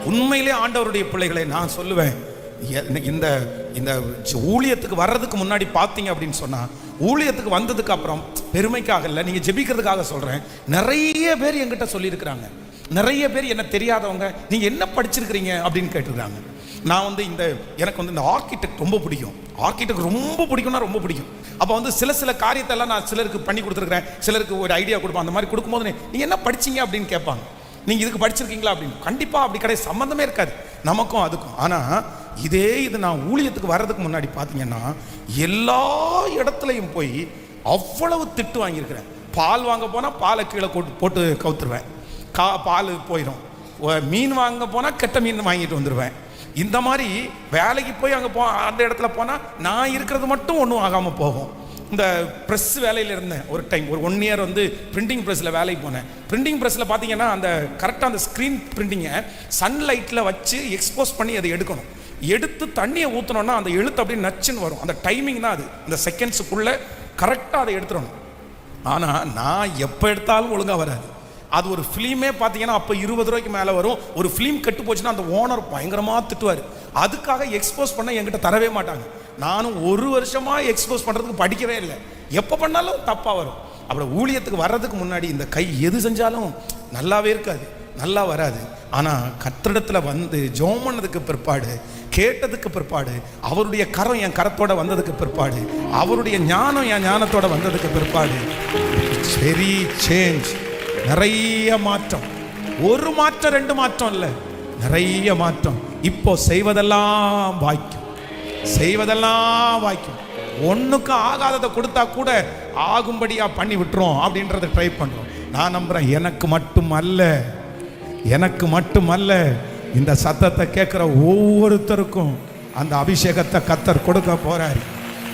உண்மையிலே ஆண்டவருடைய பிள்ளைகளை நான் சொல்லுவேன், இந்த இந்த ஊழியத்துக்கு வர்றதுக்கு முன்னாடி பார்த்தீங்க அப்படின்னு சொன்னா, ஊழியத்துக்கு வந்ததுக்கு அப்புறம் பெருமைக்காக இல்லை, நீங்க ஜெபிக்கிறதுக்காக சொல்றேன், நிறைய பேர் என்கிட்ட சொல்லியிருக்கிறாங்க. நிறைய பேர் என்ன தெரியாதவங்க நீங்க என்ன படிச்சிருக்கிறீங்க அப்படின்னு கேட்டுருக்காங்க. நான் வந்து எனக்கு வந்து இந்த ஆர்கிடெக்ட் ரொம்ப பிடிக்கும். ஆர்கிடெக்ட் ரொம்ப பிடிக்கும்னா ரொம்ப பிடிக்கும். அப்போ வந்து சில காரியத்தெல்லாம் நான் சிலருக்கு பண்ணி கொடுத்துருக்கிறேன், சிலருக்கு ஒரு ஐடியா கொடுப்பேன். அந்த மாதிரி கொடுக்கும்போது நீங்கள் என்ன படிச்சீங்க அப்படின்னு கேட்பாங்க. நீங்கள் இதுக்கு படிச்சிருக்கீங்களா அப்படின்னு. கண்டிப்பாக அப்படி கிடையாது, சம்மந்தமே இருக்காது நமக்கும் அதுக்கும். ஆனால் இது நான் ஊழியத்துக்கு வர்றதுக்கு முன்னாடி பார்த்தீங்கன்னா எல்லா இடத்துலையும் போய் அவ்வளவு திட்டு வாங்கியிருக்கிறேன். பால் வாங்க போனால் பாலை கீழே போட்டு கவுத்துருவேன், பால் போயிடும். மீன் வாங்க போனால் கெட்ட மீன் வாங்கிட்டு வந்துடுவேன். இந்த மாதிரி வேலைக்கு போய் அங்கே அந்த இடத்துல போனால் நான் இருக்கிறது மட்டும் ஒன்றும் ஆகாமல் போகும். இந்த ப்ரெஸ் வேலையில் இருந்தேன் ஒரு டைம், ஒரு 1 இயர் வந்து பிரிண்டிங் ப்ரெஸ்ஸில் வேலைக்கு போனேன். பிரிண்டிங் ப்ரெஸ்ஸில் பார்த்தீங்கன்னா அந்த கரெக்டாக அந்த ஸ்க்ரீன் பிரிண்டிங்கை சன்லைட்டில் வச்சு எக்ஸ்போஸ் பண்ணி அதை எடுக்கணும். எடுத்து தண்ணியை ஊற்றினோன்னா அந்த எழுத்து அப்படியே நச்சுன்னு வரும். அந்த டைமிங் தான் அது, அந்த செகண்ட்ஸுக்குள்ளே கரெக்டாக அதை எடுத்துடணும். ஆனால் நான் எப்போ எடுத்தாலும் ஒழுங்காக வராது. அது ஒரு ஃபிலிமே பார்த்தீங்கன்னா அப்போ 20 ரூபாய்க்கு மேலே வரும். ஒரு ஃபிலிம் கெட்டு போச்சுன்னா அந்த ஓனர் பயங்கரமாக திட்டுவார். அதுக்காக எக்ஸ்போஸ் பண்ண என்கிட்ட தரவே மாட்டாங்க. நானும் 1 வருஷமாக எக்ஸ்போஸ் பண்ணுறதுக்கு படிக்கவே இல்லை. எப்போ பண்ணாலும் தப்பாக வரும். அப்புறம் ஊழியத்துக்கு வர்றதுக்கு முன்னாடி இந்த கை எது செஞ்சாலும் நல்லாவே இருக்காது, நல்லா வராது. ஆனால் கர்த்தரிடத்தில் வந்து ஜெபம் பண்ணதுக்கு பிற்பாடு, கேட்டதுக்கு பிற்பாடு, அவருடைய கரம் என் கரத்தோட வந்ததுக்கு பிற்பாடு, அவருடைய ஞானம் என் ஞானத்தோட வந்ததுக்கு பிற்பாடு வெரி சேஞ்ச். நிறைய மாற்றம். 1 மாற்றம் 2 மாற்றம் இல்லை, நிறைய மாற்றம். இப்போ செய்வதெல்லாம் வாய்க்கும், செய்வதெல்லாம் வாய்க்கும். ஒன்றுக்கு ஆகாததை கொடுத்தா கூட ஆகும்படியா பண்ணி விட்டுரும் அப்படின்றத ட்ரை பண்றோம். நான் நம்புறேன், எனக்கு மட்டும் அல்ல இந்த சத்தத்தை கேட்குற ஒவ்வொருத்தருக்கும் அந்த அபிஷேகத்தை கர்த்தர் கொடுக்க போறாரு.